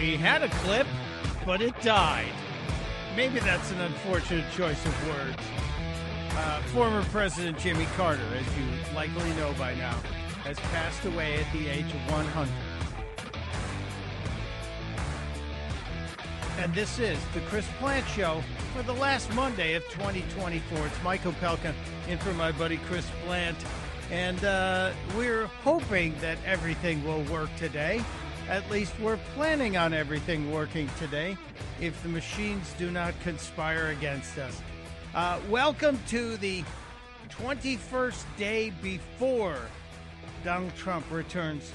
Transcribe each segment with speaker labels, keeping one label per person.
Speaker 1: We had a clip, but it died. Maybe that's an unfortunate choice of words. Former President Jimmy Carter, as you likely know by now, has passed away at the age of 100. And this is the Chris Plant Show for the last Monday of 2024. It's Mike Opelka in for my buddy Chris Plant. And we're hoping that everything will work today. At least we're planning on everything working today if the machines do not conspire against us. Welcome to the 21st day before Donald Trump returns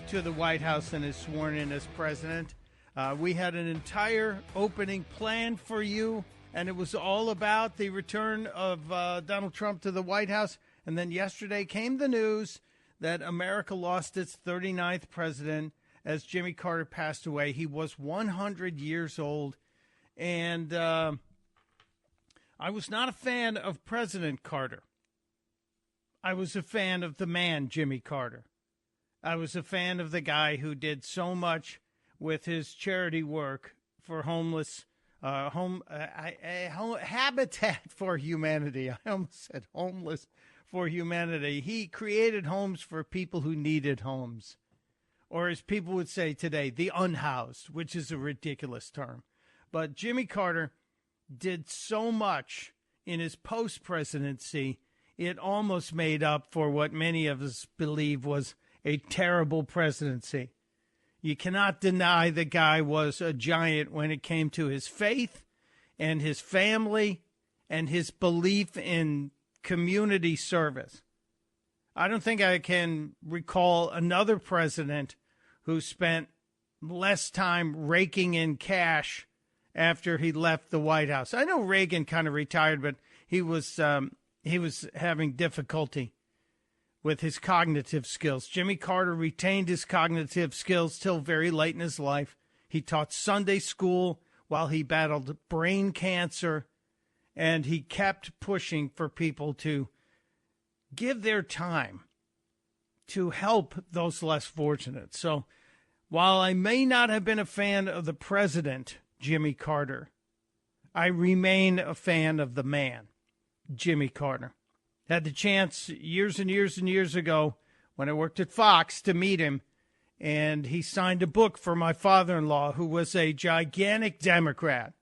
Speaker 1: to the White House and is sworn in as president. We had an entire opening planned for you, and it was all about the return of Donald Trump to the White House. And then yesterday came the news that America lost its 39th president as Jimmy Carter passed away. He was 100 years old. And I was not a fan of President Carter. I was a fan of the man, Jimmy Carter. I was a fan of the guy who did so much with his charity work for homeless, Habitat for Humanity. I almost said homeless for humanity. He created homes for people who needed homes. Or as people would say today, the unhoused, which is a ridiculous term. But Jimmy Carter did so much in his post-presidency, it almost made up for what many of us believe was a terrible presidency. You cannot deny the guy was a giant when it came to his faith and his family and his belief in community service. I don't think I can recall another president who spent less time raking in cash after he left the White House. I know Reagan kind of retired, but he was having difficulty with his cognitive skills. Jimmy Carter retained his cognitive skills till very late in his life. He taught Sunday school while he battled brain cancer, and he kept pushing for people to give their time to help those less fortunate. So while I may not have been a fan of the president, Jimmy Carter, I remain a fan of the man, Jimmy Carter. Had the chance years and years and years ago when I worked at Fox to meet him, and he signed a book for my father-in-law, who was a gigantic Democrat.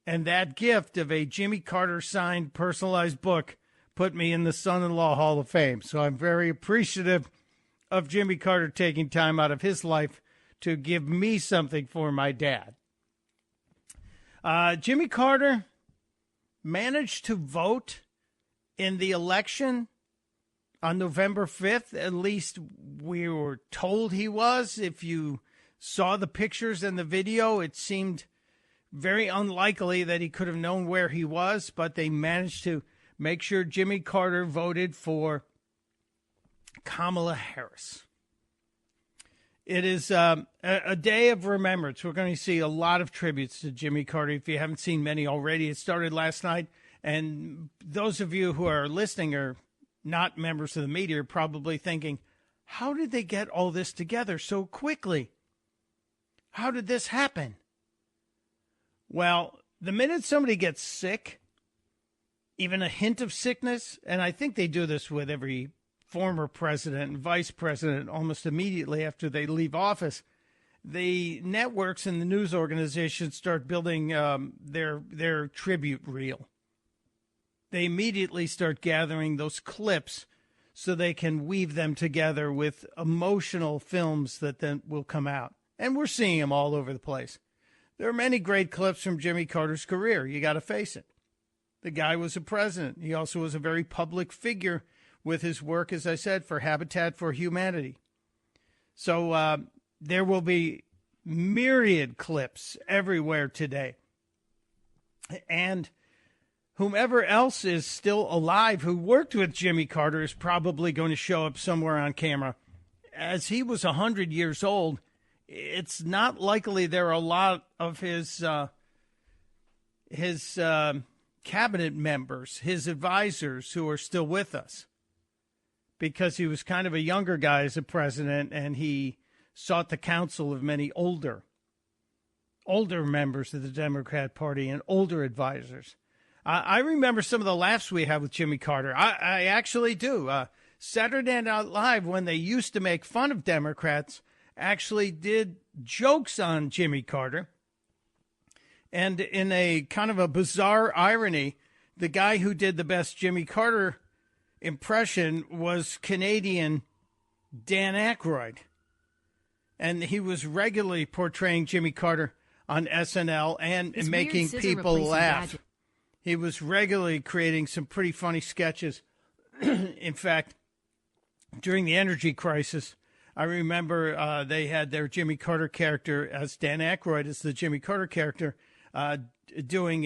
Speaker 1: And that gift of a Jimmy Carter signed personalized book put me in the Son-in-Law Hall of Fame. So I'm very appreciative of Jimmy Carter taking time out of his life to give me something for my dad. Jimmy Carter managed to vote in the election on November 5th. At least we were told he was. If you saw the pictures and the video, it seemed very unlikely that he could have known where he was, but they managed to make sure Jimmy Carter voted for Kamala Harris. It is a day of remembrance. We're going to see a lot of tributes to Jimmy Carter. If you haven't seen many already, it started last night. And those of you who are listening are not members of the media are probably thinking, how did they get all this together so quickly? How did this happen? Well, the minute somebody gets sick, even a hint of sickness, and I think they do this with every former president and vice president almost immediately after they leave office, the networks and the news organizations start building their tribute reel. They immediately start gathering those clips so they can weave them together with emotional films that then will come out. And we're seeing them all over the place. There are many great clips from Jimmy Carter's career. You got to face it. The guy was a president. He also was a very public figure with his work, as I said, for Habitat for Humanity. So there will be myriad clips everywhere today. And whomever else is still alive who worked with Jimmy Carter is probably going to show up somewhere on camera. As he was 100 years old, it's not likely there are a lot of his cabinet members, his advisors, who are still with us, because he was kind of a younger guy as a president, and he sought the counsel of many older older members of the Democrat Party and older advisors. I remember some of the laughs we had with Jimmy Carter. I actually do. Saturday Night Live, when they used to make fun of Democrats, actually did jokes on Jimmy Carter. And in a kind of a bizarre irony, the guy who did the best Jimmy Carter impression was Canadian Dan Aykroyd. And he was regularly portraying Jimmy Carter on SNL and making people laugh. He was regularly creating some pretty funny sketches. In fact, during the energy crisis, I remember they had their Jimmy Carter character as Dan Aykroyd as the Jimmy Carter character doing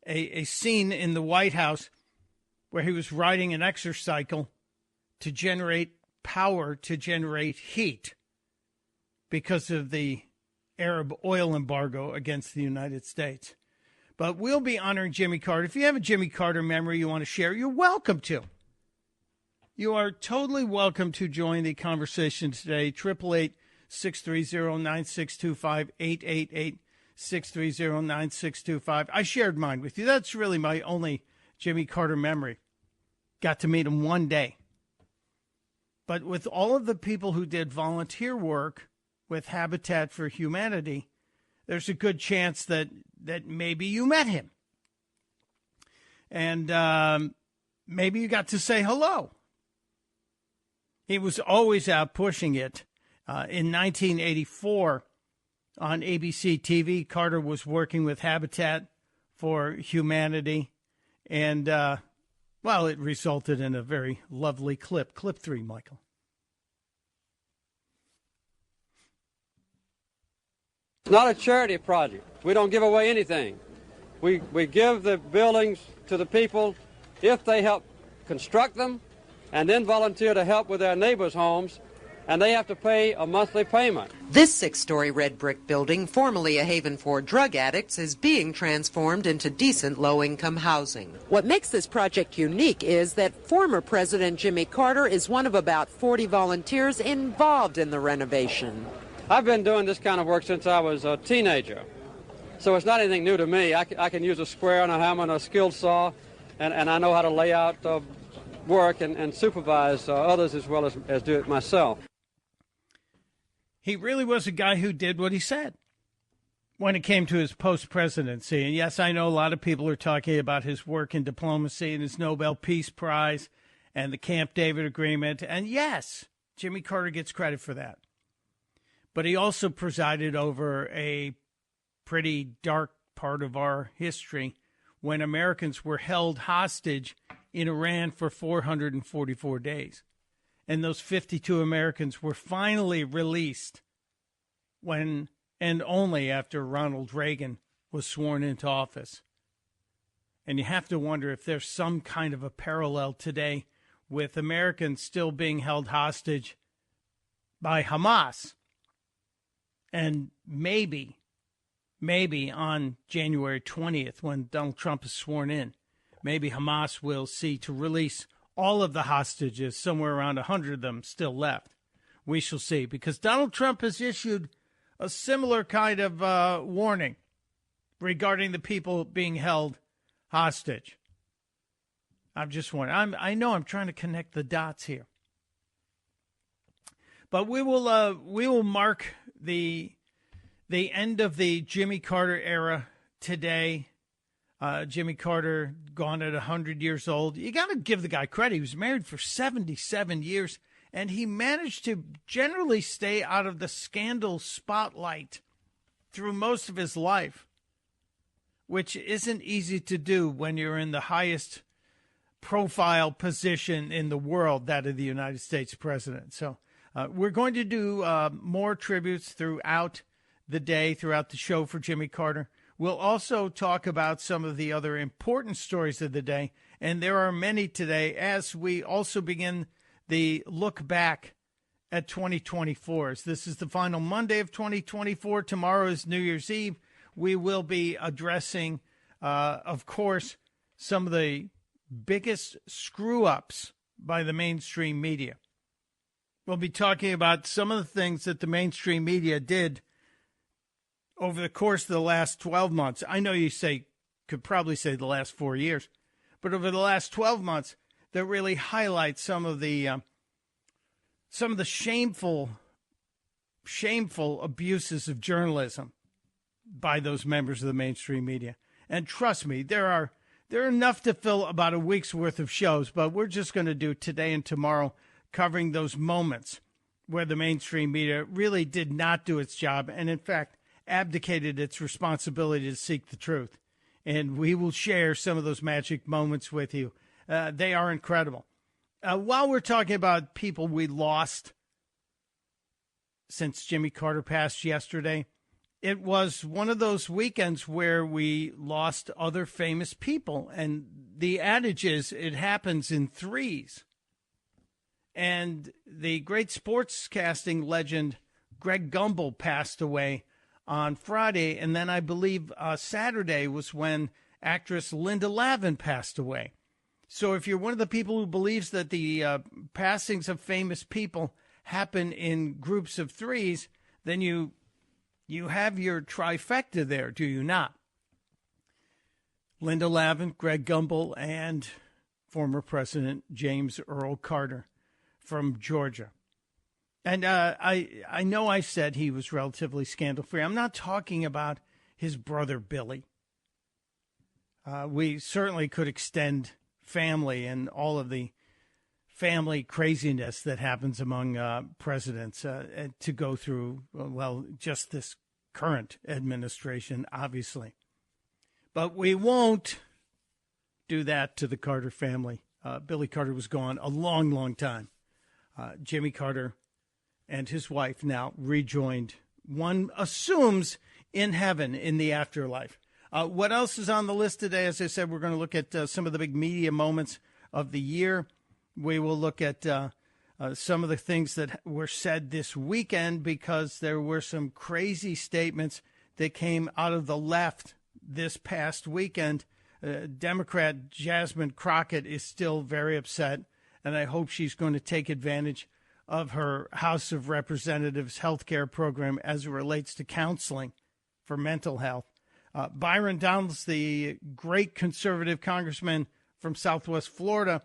Speaker 1: a scene in the White House where he was riding an exercycle to generate power to generate heat because of the Arab oil embargo against the United States. But we'll be honoring Jimmy Carter. If you have a Jimmy Carter memory you want to share, you're welcome to. You are totally welcome to join the conversation today. 888-630-9625, 888-630-9625. I shared mine with you. That's really my only Jimmy Carter memory. Got to meet him one day. But with all of the people who did volunteer work with Habitat for Humanity, there's a good chance that maybe you met him. And maybe you got to say hello. He was always out pushing it. In 1984, on ABC TV, Carter was working with Habitat for Humanity. And, well, it resulted in a very lovely clip. Clip 3, Michael.
Speaker 2: It's not a charity project. We don't give away anything. We give the buildings to the people if they help construct them and then volunteer to help with their neighbors' homes, and they have to pay a monthly payment.
Speaker 3: This 6-story red brick building, formerly a haven for drug addicts, is being transformed into decent low-income housing.
Speaker 4: What makes this project unique is that former President Jimmy Carter is one of about 40 volunteers involved in the renovation.
Speaker 2: I've been doing this kind of work since I was a teenager, so it's not anything new to me. I can use a square and a hammer and a skilled saw, and I know how to lay out work and supervise others as well as do it myself.
Speaker 1: He really was a guy who did what he said when it came to his post-presidency. And yes, I know a lot of people are talking about his work in diplomacy and his Nobel Peace Prize and the Camp David Agreement. And yes, Jimmy Carter gets credit for that. But he also presided over a pretty dark part of our history when Americans were held hostage in Iran for 444 days. And those 52 Americans were finally released when and only after Ronald Reagan was sworn into office. And you have to wonder if there's some kind of a parallel today with Americans still being held hostage by Hamas. And maybe on January 20th, when Donald Trump is sworn in, maybe Hamas will see to release all of the hostages, somewhere around 100 of them still left. We shall see, because Donald Trump has issued a similar kind of warning regarding the people being held hostage. I'm just wondering. I know I'm trying to connect the dots here. But we will mark the end of the Jimmy Carter era today. Jimmy Carter gone at 100 years old. You got to give the guy credit. He was married for 77 years, and he managed to generally stay out of the scandal spotlight through most of his life, which isn't easy to do when you're in the highest profile position in the world, that of the United States president. So we're going to do more tributes throughout the day, throughout the show for Jimmy Carter. We'll also talk about some of the other important stories of the day, and there are many today, as we also begin the look back at 2024. As this is the final Monday of 2024. Tomorrow is New Year's Eve. We will be addressing, of course, some of the biggest screw-ups by the mainstream media. We'll be talking about some of the things that the mainstream media did over the course of the last 12 months, I know you could probably say the last 4 years, but over the last 12 months, that really highlights some of the shameful abuses of journalism by those members of the mainstream media. And trust me, there are enough to fill about a week's worth of shows, but we're just going to do today and tomorrow covering those moments where the mainstream media really did not do its job and, in fact, abdicated its responsibility to seek the truth. And we will share some of those magic moments with you. They are incredible. While we're talking about people we lost since Jimmy Carter passed yesterday, it was one of those weekends where we lost other famous people. And the adage is it happens in threes. And the great sportscasting legend Greg Gumbel passed away on Friday. And then I believe Saturday was when actress Linda Lavin passed away. So if you're one of the people who believes that the passings of famous people happen in groups of threes, then you have your trifecta there, do you not? Linda Lavin, Greg Gumbel, and former President James Earl Carter from Georgia. And I know I said he was relatively scandal-free. I'm not talking about his brother Billy. We certainly could extend family and all of the family craziness that happens among presidents to go through, well, just this current administration, obviously. But we won't do that to the Carter family. Billy Carter was gone a long, long time. Jimmy Carter and his wife now rejoined, one assumes, in heaven in the afterlife. What else is on the list today? As I said, we're going to look at some of the big media moments of the year. We will look at some of the things that were said this weekend because there were some crazy statements that came out of the left this past weekend. Democrat Jasmine Crockett is still very upset, and I hope she's going to take advantage of her House of Representatives health care program as it relates to counseling for mental health. Byron Donalds, the great conservative congressman from Southwest Florida,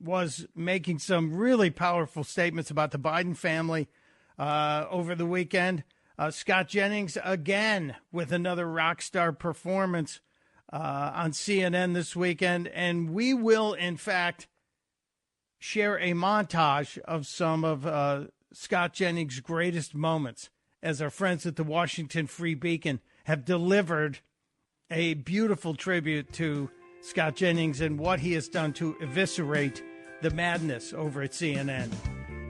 Speaker 1: was making some really powerful statements about the Biden family over the weekend. Scott Jennings, again, with another rock star performance on CNN this weekend. And we will, in fact, share a montage of some of Scott Jennings' greatest moments as our friends at the Washington Free Beacon have delivered a beautiful tribute to Scott Jennings and what he has done to eviscerate the madness over at CNN.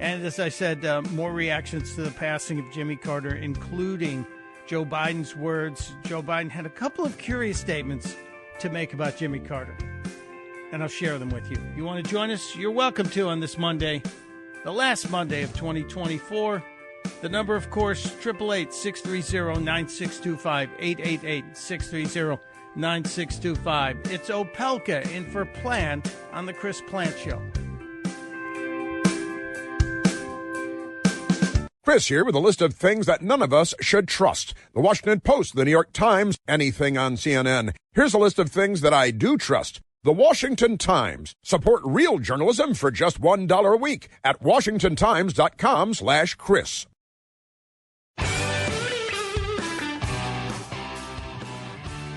Speaker 1: And as I said, more reactions to the passing of Jimmy Carter, including Joe Biden's words. Joe Biden had a couple of curious statements to make about Jimmy Carter, and I'll share them with you. You want to join us? You're welcome to on this Monday, the last Monday of 2024. The number, of course, 888-630-9625, 888-630-9625. It's Opelka in for Plant on the Chris Plant Show.
Speaker 5: Chris here with a list of things that none of us should trust. The Washington Post, the New York Times, anything on CNN. Here's a list of things that I do trust. The Washington Times. Support real journalism for just $1 a week at washingtontimes.com/Chris.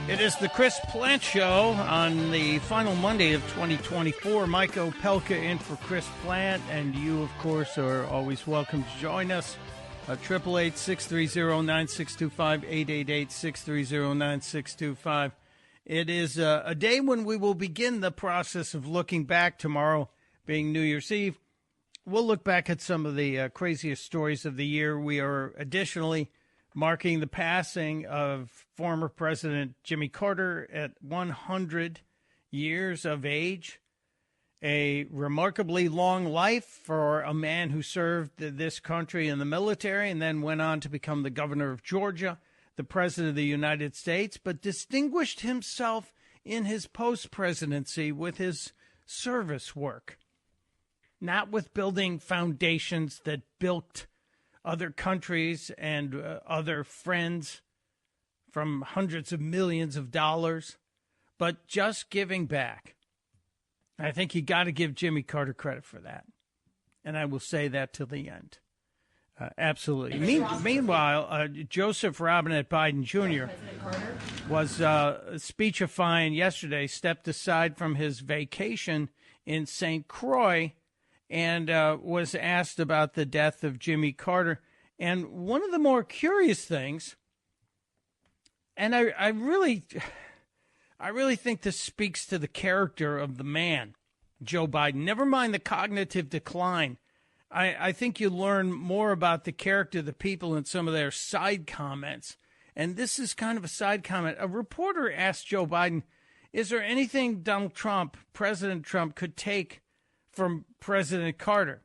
Speaker 1: It is the Chris Plant Show on the final Monday of 2024. Mike Opelka in for Chris Plant, and you, of course, are always welcome to join us. 888-630-9625, 888-630-9625. It is a day when we will begin the process of looking back, tomorrow being New Year's Eve. We'll look back at some of the craziest stories of the year. We are additionally marking the passing of former President Jimmy Carter at 100 years of age. A remarkably long life for a man who served this country in the military and then went on to become the governor of Georgia, the president of the United States, but distinguished himself in his post-presidency with his service work, not with building foundations that built other countries and other friends from hundreds of millions of dollars, but just giving back. I think you got to give Jimmy Carter credit for that. And I will say that till the end. Absolutely. Meanwhile, Joseph Robinette Biden Jr. was speechifying yesterday, stepped aside from his vacation in St. Croix and was asked about the death of Jimmy Carter. And one of the more curious things, and I really think this speaks to the character of the man, Joe Biden. Never mind the cognitive decline. I think you learn more about the character of the people in some of their side comments. And this is kind of a side comment. A reporter asked Joe Biden, is there anything President Trump, could take from President Carter?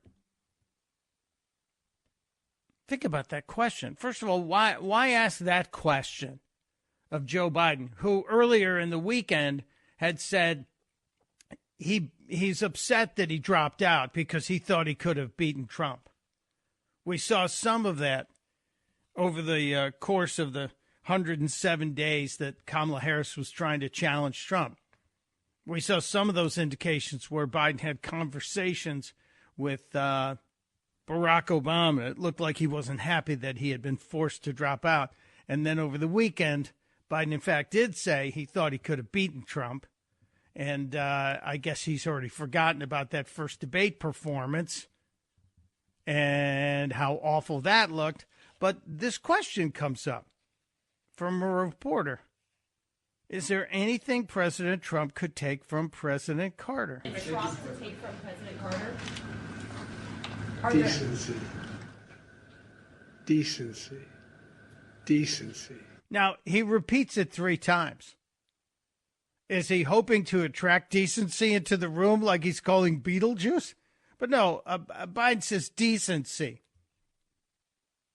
Speaker 1: Think about that question. First of all, why ask that question of Joe Biden, who earlier in the weekend had said he's upset that he dropped out because he thought he could have beaten Trump. We saw some of that over the course of the 107 days that Kamala Harris was trying to challenge Trump. We saw some of those indications where Biden had conversations with Barack Obama. It looked like he wasn't happy that he had been forced to drop out. And then over the weekend, Biden, in fact, did say he thought he could have beaten Trump. And I guess he's already forgotten about that first debate performance and how awful that looked. But this question comes up from a reporter. Is there anything President Trump could take from President Carter?
Speaker 6: Trump to take from President Carter?
Speaker 7: Decency. Decency. Decency.
Speaker 1: Now, he repeats it 3 times. Is he hoping to attract decency into the room like he's calling Beetlejuice? But no, Biden says decency.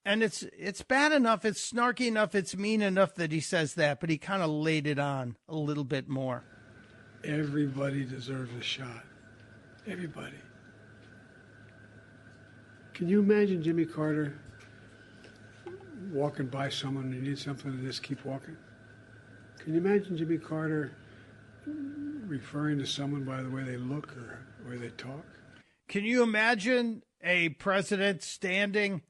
Speaker 1: And it's bad enough, it's snarky enough, it's mean enough that he says that, but he kind of laid it on a little bit more.
Speaker 7: Everybody deserves a shot. Everybody. Can you imagine Jimmy Carter walking by someone and you need something and just keep walking? Can you imagine Jimmy Carter referring to someone by the way they look or the way they talk?
Speaker 1: Can you imagine a president standing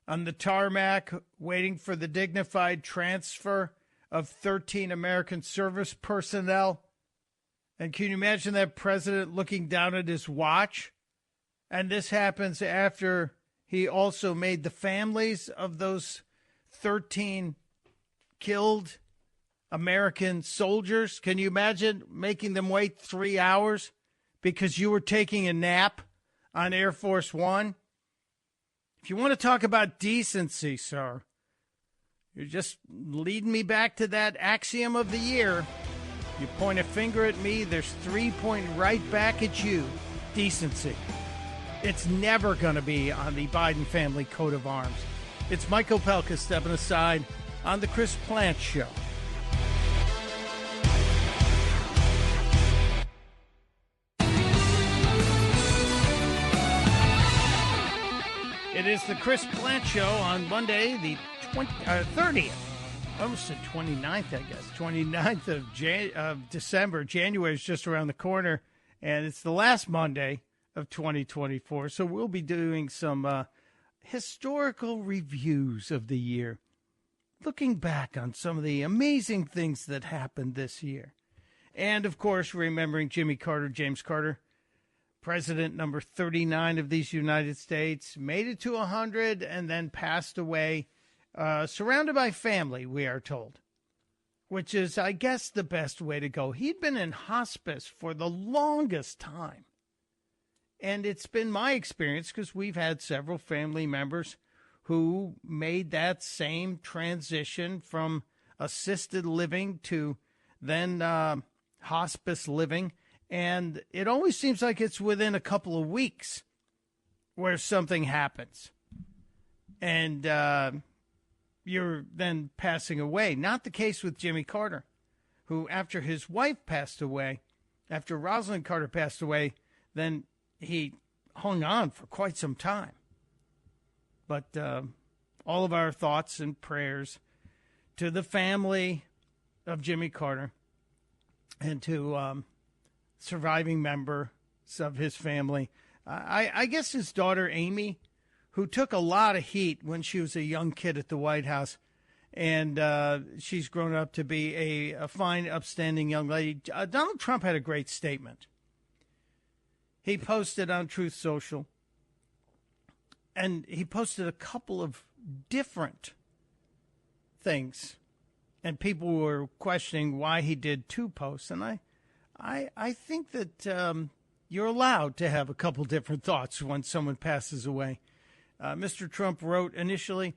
Speaker 1: on the tarmac waiting for the dignified transfer of 13 American service personnel? And can you imagine that president looking down at his watch? And this happens after he also made the families of those 13 killed American soldiers. Can you imagine making them wait 3 hours because you were taking a nap on Air Force One? If you want to talk about decency, sir, you're just leading me back to that axiom of the year. You point a finger at me, there's 3 pointing right back at you. Decency. It's never going to be on the Biden family coat of arms. It's Mike Opelka stepping aside on the Chris Plante Show. It is the Chris Plante Show on Monday, the 30th. Almost the 29th, I guess. 29th of December. January is just around the corner, and it's the last Monday of 2024. So we'll be doing some historical reviews of the year, looking back on some of the amazing things that happened this year. And, of course, remembering Jimmy Carter, James Carter, president number 39 of these United States, made it to 100 and then passed away, surrounded by family, we are told, which is, I guess, the best way to go. He'd been in hospice for the longest time. And it's been my experience, because we've had several family members who made that same transition from assisted living to then hospice living. And it always seems like it's within a couple of weeks where something happens. And you're then passing away. Not the case with Jimmy Carter, who after his wife passed away, after Rosalind Carter passed away, then he hung on for quite some time. But all of our thoughts and prayers to the family of Jimmy Carter and to surviving members of his family. I guess his daughter, Amy, who took a lot of heat when she was a young kid at the White House, and she's grown up to be a fine, upstanding young lady. Donald Trump had a great statement. He posted on Truth Social, and he posted a couple of different things, and people were questioning why he did two posts. And I think that you're allowed to have a couple different thoughts when someone passes away. Mr. Trump wrote initially,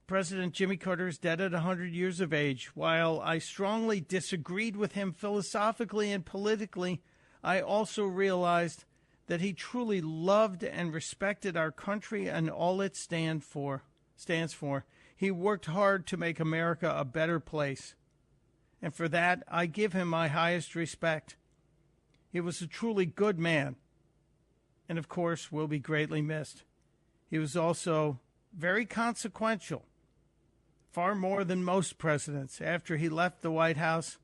Speaker 1: President Jimmy Carter is dead at 100 years of age. While I strongly disagreed with him philosophically and politically, I also realized that he truly loved and respected our country and all it stands for. He worked hard to make America a better place, and for that I give him my highest respect. He was a truly good man, and of course will be greatly missed. He was also very consequential, far more than most presidents. After he left the White House,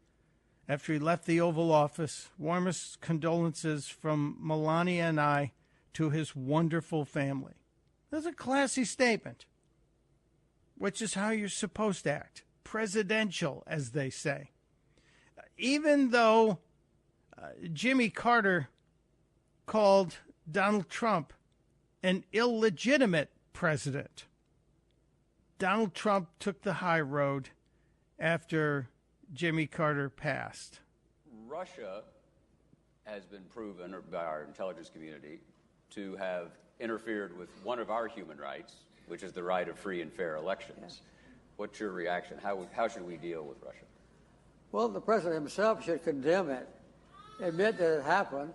Speaker 1: after he left the Oval Office, warmest condolences from Melania and I to his wonderful family. That's a classy statement, which is how you're supposed to act. Presidential, as they say. Even though Jimmy Carter called Donald Trump an illegitimate president, Donald Trump took the high road after Jimmy Carter passed.
Speaker 8: Russia has been proven by our intelligence community to have interfered with one of our human rights, which is the right of free and fair elections. Yeah. What's your reaction? How should we deal with Russia?
Speaker 9: Well, the president himself should condemn it, admit that it happened,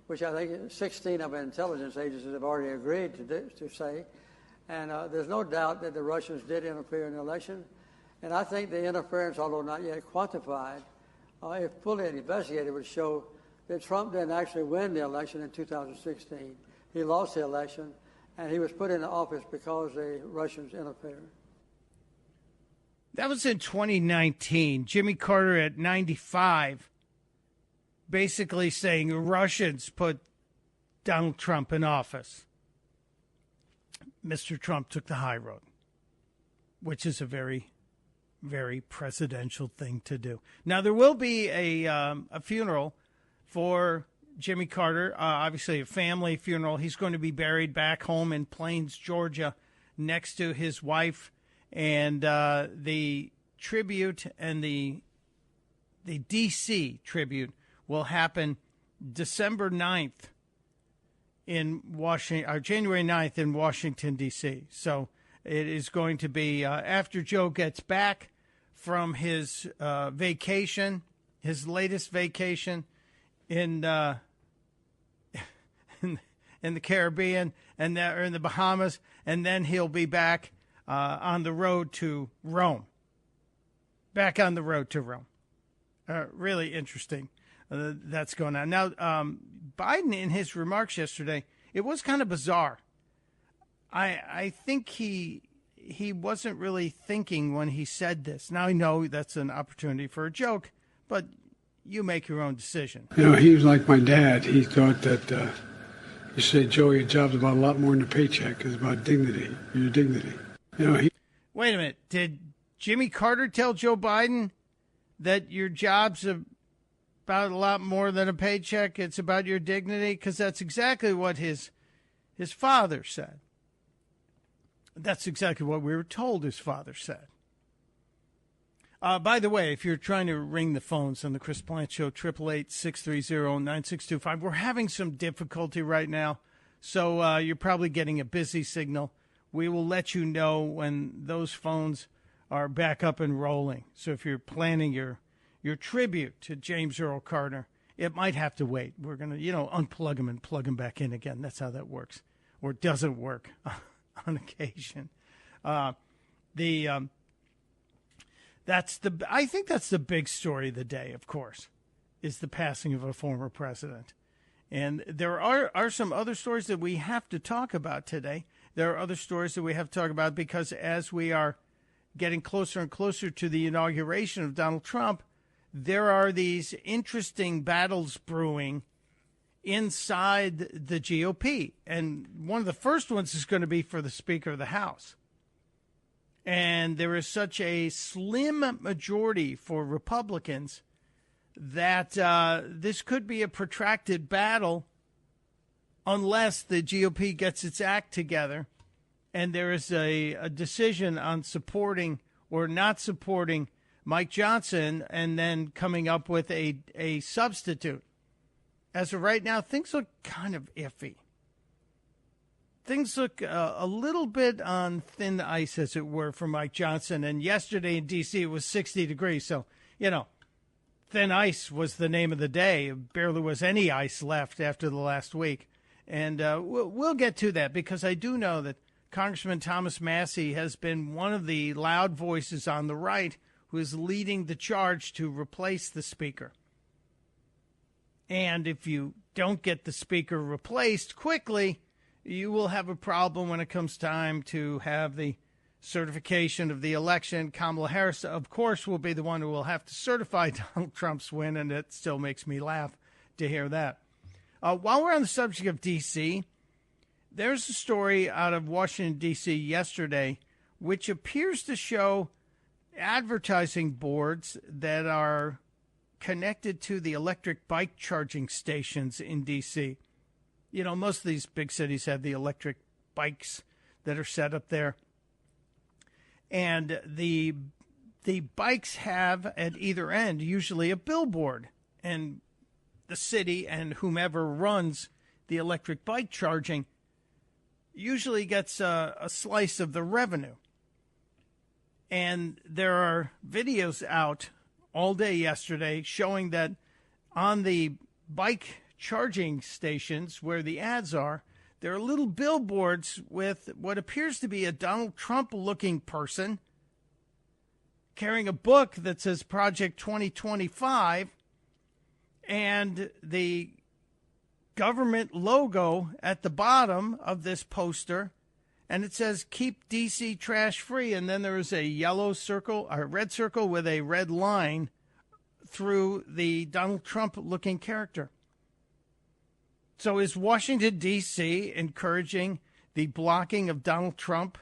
Speaker 9: which I think 16 of our intelligence agencies have already agreed to say. And there's no doubt that the Russians did interfere in the election. And I think the interference, although not yet quantified, if fully investigated, would show that Trump didn't actually win the election in 2016. He lost the election, and he was put into office because the Russians interfered.
Speaker 1: That was in 2019. Jimmy Carter at 95, basically saying the Russians put Donald Trump in office. Mr. Trump took the high road, which is a very, very presidential thing to do. Now, there will be a funeral for Jimmy Carter, obviously a family funeral. He's going to be buried back home in Plains, Georgia, next to his wife. And the tribute and the D.C. tribute will happen December 9th in Washington, or January 9th in Washington, D.C. So it is going to be after Joe gets back from his vacation, his latest vacation in the Caribbean and or in the Bahamas, and then he'll be back on the road to Rome. Back on the road to Rome. Really interesting. That's going on. Now, Biden, in his remarks yesterday, it was kind of bizarre. I think he wasn't really thinking when he said this. Now, I know that's an opportunity for a joke, but you make your own decision.
Speaker 7: You know, he was like my dad. He thought that, you said, Joe, your job's about a lot more than a paycheck. It's about dignity, your dignity. You know,
Speaker 1: Wait a minute. Did Jimmy Carter tell Joe Biden that your job's about a lot more than a paycheck? It's about your dignity? Because that's exactly what his father said. That's exactly what we were told his father said. By the way, if you're trying to ring the phones on the Chris Plant Show, 888-630-9625, we're having some difficulty right now, so you're probably getting a busy signal. We will let you know when those phones are back up and rolling. So if you're planning your tribute to James Earl Carter, it might have to wait. We're going to, unplug them and plug them back in again. That's how that works, or it doesn't work on occasion. I think that's the big story of the day, of course, is the passing of a former president. And there are some other stories that we have to talk about today. There are other stories that we have to talk about because as we are getting closer and closer to the inauguration of Donald Trump, there are these interesting battles brewing inside the GOP. And one of the first ones is going to be for the Speaker of the House. And there is such a slim majority for Republicans that this could be a protracted battle unless the GOP gets its act together and there is a decision on supporting or not supporting Mike Johnson and then coming up with a substitute. As of right now, things look kind of iffy. Things look a little bit on thin ice, as it were, for Mike Johnson. And yesterday in D.C. it was 60 degrees. So, thin ice was the name of the day. Barely was any ice left after the last week. And we'll get to that because I do know that Congressman Thomas Massie has been one of the loud voices on the right who is leading the charge to replace the Speaker. And if you don't get the Speaker replaced quickly, you will have a problem when it comes time to have the certification of the election. Kamala Harris, of course, will be the one who will have to certify Donald Trump's win, and it still makes me laugh to hear that. While we're on the subject of D.C., there's a story out of Washington, D.C. yesterday, which appears to show advertising boards that are connected to the electric bike charging stations in D.C. Most of these big cities have the electric bikes that are set up there. And the bikes have at either end usually a billboard. And the city and whomever runs the electric bike charging usually gets a slice of the revenue. And there are videos out all day yesterday showing that on the bike charging stations where the ads are, there are little billboards with what appears to be a Donald Trump-looking person carrying a book that says Project 2025 and the government logo at the bottom of this poster, and it says keep DC trash free, and then there is a yellow circle, a red circle with a red line through the Donald Trump looking character. So is Washington, D.C. encouraging the blocking of Donald Trump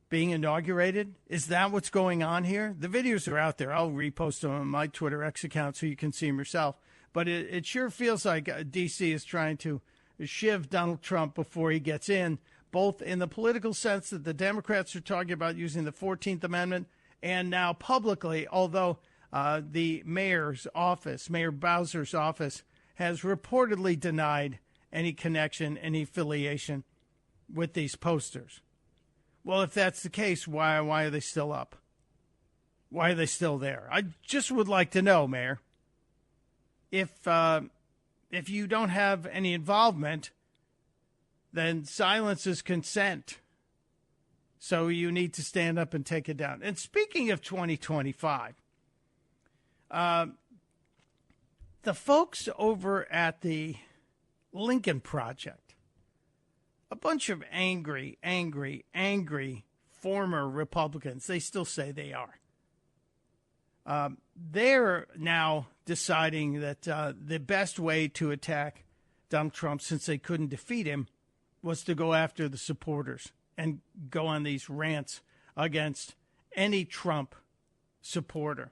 Speaker 1: being inaugurated? Is that what's going on here? The videos are out there. I'll repost them on my Twitter X account so you can see them yourself. But it sure feels like D.C. is trying to shiv Donald Trump before he gets in, both in the political sense that the Democrats are talking about using the 14th Amendment and now publicly, although the mayor's office, Mayor Bowser's office, has reportedly denied any connection, any affiliation with these posters. Well, if that's the case, why are they still up? Why are they still there? I just would like to know, Mayor. If you don't have any involvement, then silence is consent. So you need to stand up and take it down. And speaking of 2025, the folks over at the Lincoln Project, a bunch of angry former Republicans, they still say they are. They're now deciding that the best way to attack Donald Trump, since they couldn't defeat him, was to go after the supporters and go on these rants against any Trump supporter.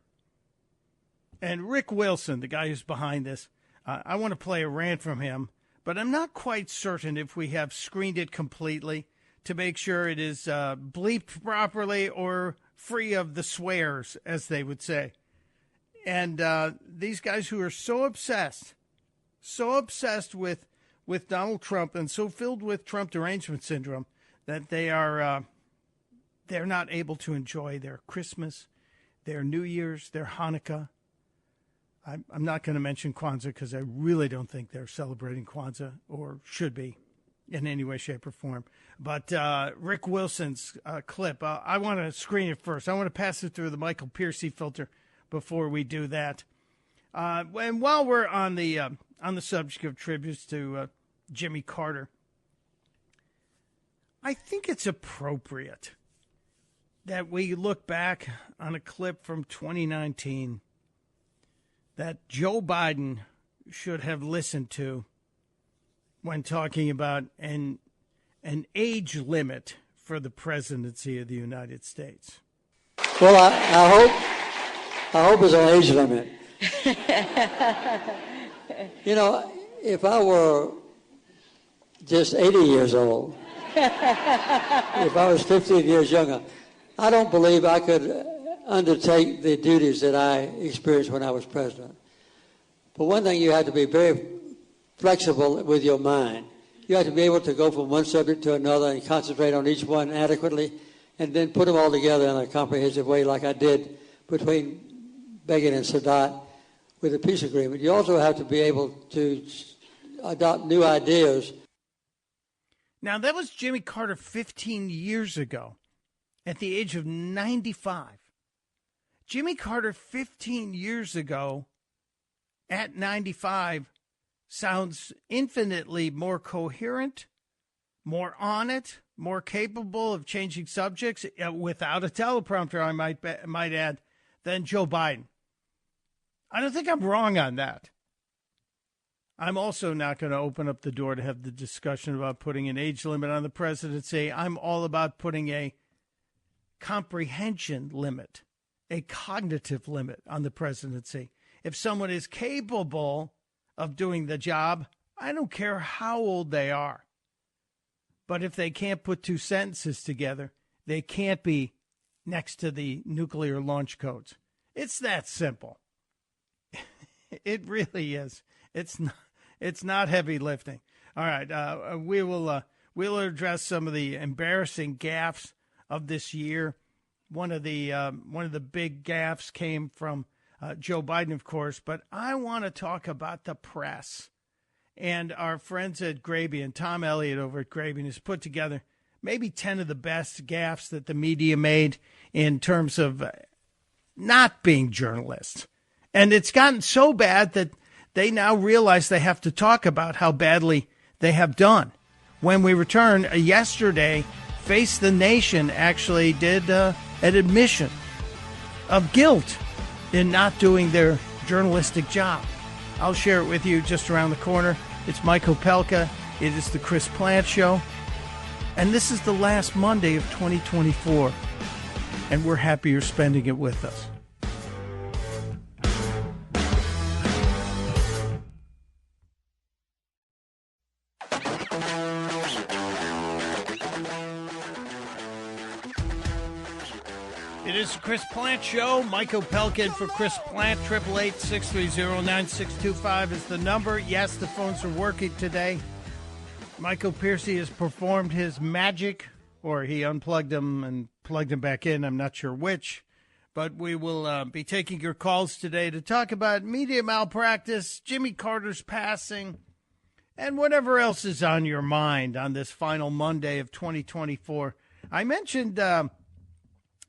Speaker 1: And Rick Wilson, the guy who's behind this, I want to play a rant from him, but I'm not quite certain if we have screened it completely to make sure it is bleeped properly or free of the swears, as they would say. And these guys who are so obsessed with Donald Trump and so filled with Trump derangement syndrome that they're not able to enjoy their Christmas, their New Year's, their Hanukkah. I'm not going to mention Kwanzaa because I really don't think they're celebrating Kwanzaa or should be in any way, shape, or form. But Rick Wilson's clip, I want to screen it first. I want to pass it through the Michael Piercy filter before we do that. And while we're on the subject of tributes to Jimmy Carter, I think it's appropriate that we look back on a clip from 2019 that Joe Biden should have listened to when talking about an age limit for the presidency of the United States?
Speaker 9: Well, I hope it's an age limit. You know, if I were just 80 years old, if I was 15 years younger, I don't believe I could undertake the duties that I experienced when I was president. But one thing, you have to be very flexible with your mind. You have to be able to go from one subject to another and concentrate on each one adequately and then put them all together in a comprehensive way like I did between Begin and Sadat with the peace agreement. You also have to be able to adopt new ideas.
Speaker 1: Now, that was Jimmy Carter 15 years ago at the age of 95. Jimmy Carter 15 years ago at 95 sounds infinitely more coherent, more on it, more capable of changing subjects without a teleprompter, I might add, than Joe Biden. I don't think I'm wrong on that. I'm also not going to open up the door to have the discussion about putting an age limit on the presidency. I'm all about putting a comprehension limit, a cognitive limit on the presidency. If someone is capable of doing the job, I don't care how old they are. But if they can't put two sentences together, they can't be next to the nuclear launch codes. It's that simple. It really is. It's not heavy lifting. All right, we'll address some of the embarrassing gaffes of this year. One of the big gaffes came from Joe Biden, of course, but I want to talk about the press. And our friends at Grabien, Tom Elliott over at Grabien, has put together maybe 10 of the best gaffes that the media made in terms of not being journalists. And it's gotten so bad that they now realize they have to talk about how badly they have done. When we return, yesterday, Face the Nation actually did an admission of guilt in not doing their journalistic job. I'll share it with you just around the corner. It's Mike Opelka. It is the Chris Plant Show. And this is the last Monday of 2024. And we're happy you're spending it with us. It is the Chris Plant Show. Mike Opelka for Chris Plant. 888-630-9625 is the number. Yes, the phones are working today. Michael Piercy has performed his magic, or he unplugged them and plugged them back in. I'm not sure which. But we will be taking your calls today to talk about media malpractice, Jimmy Carter's passing, and whatever else is on your mind on this final Monday of 2024. I mentioned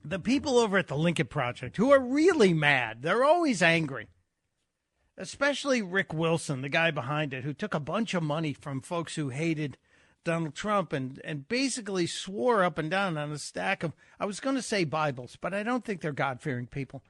Speaker 1: the people over at the Lincoln Project who are really mad. They're always angry, especially Rick Wilson, the guy behind it, who took a bunch of money from folks who hated Donald Trump and basically swore up and down on a stack of, I was going to say Bibles, but I don't think they're God-fearing people.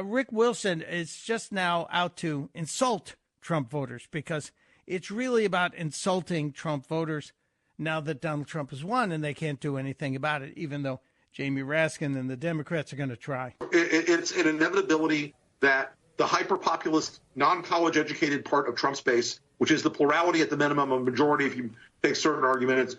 Speaker 1: Rick Wilson is just now out to insult Trump voters because it's really about insulting Trump voters now that Donald Trump has won and they can't do anything about it, even though Jamie Raskin and the Democrats are going to try.
Speaker 10: It's an inevitability that the hyper-populist, non-college educated part of Trump's base, which is the plurality at the minimum, a majority if you take certain arguments,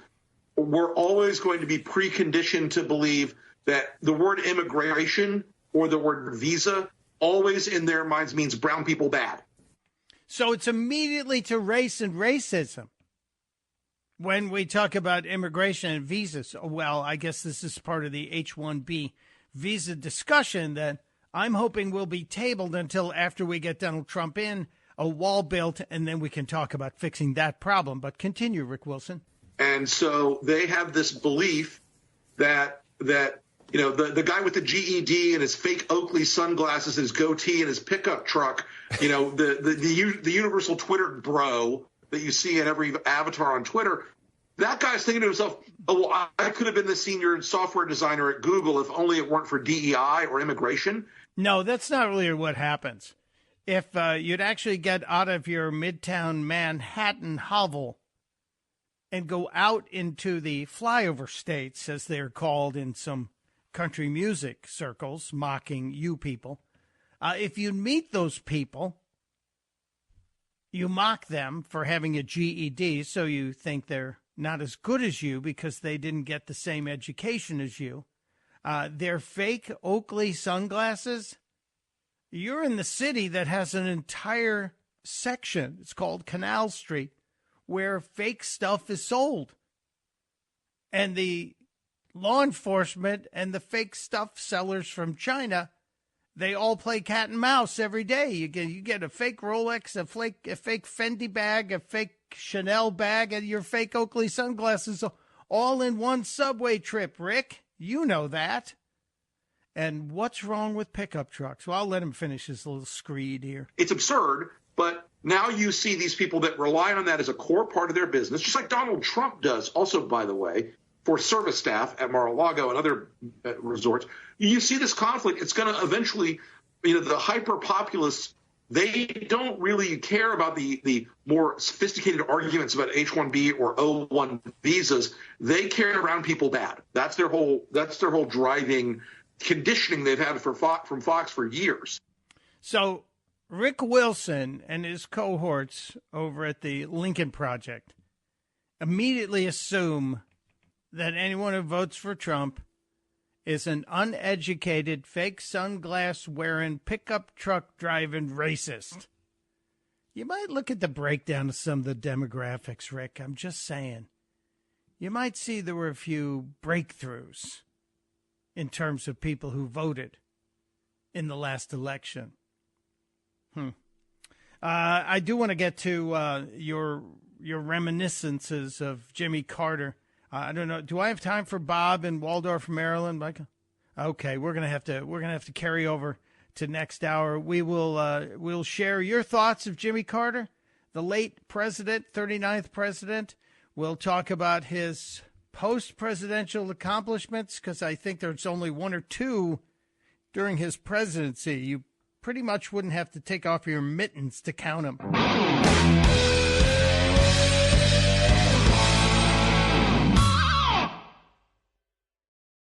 Speaker 10: we're always going to be preconditioned to believe that the word immigration or the word visa always in their minds means brown people bad.
Speaker 1: So it's immediately to race and racism. When we talk about immigration and visas, well, I guess this is part of the H-1B visa discussion that I'm hoping will be tabled until after we get Donald Trump in, a wall built, and then we can talk about fixing that problem. But continue, Rick Wilson.
Speaker 10: And so they have this belief that you know, the guy with the GED and his fake Oakley sunglasses, his goatee, and his pickup truck, you know, the universal Twitter bro that you see in every avatar on Twitter, that guy's thinking to himself, oh, well, I could have been the senior software designer at Google if only it weren't for DEI or immigration.
Speaker 1: No, that's not really what happens. If you'd actually get out of your Midtown Manhattan hovel and go out into the flyover states, as they're called in some country music circles, mocking you people, if you meet those people, you mock them for having a GED, so you think they're not as good as you because they didn't get the same education as you. They're fake Oakley sunglasses. You're in the city that has an entire section, it's called Canal Street, where fake stuff is sold. And the law enforcement and the fake stuff sellers from China, they all play cat and mouse every day. You get a fake Rolex, a fake Fendi bag, a fake Chanel bag, and your fake Oakley sunglasses, all in one subway trip, Rick. You know that. And what's wrong with pickup trucks? Well, I'll let him finish his little screed here.
Speaker 10: It's absurd, but now you see these people that rely on that as a core part of their business, just like Donald Trump does, also, by the way, for service staff at Mar-a-Lago and other resorts. You see this conflict. It's going to eventually, the hyper-populists, they don't really care about the more sophisticated arguments about H-1B or O-1 visas. They carry around people bad. That's their whole driving conditioning they've had from Fox for years.
Speaker 1: So Rick Wilson and his cohorts over at the Lincoln Project immediately assume that anyone who votes for Trump is an uneducated, fake sunglass-wearing, pickup truck driving racist. You might look at the breakdown of some of the demographics, Rick. I'm just saying. You might see there were a few breakthroughs in terms of people who voted in the last election. I do want to get to your reminiscences of Jimmy Carter. I don't know. Do I have time for Bob in Waldorf, Maryland, Michael? Okay, we're gonna have to carry over to next hour. We'll share your thoughts of Jimmy Carter, the late president, 39th president. We'll talk about his post-presidential accomplishments, because I think there's only one or two during his presidency. You pretty much wouldn't have to take off your mittens to count them.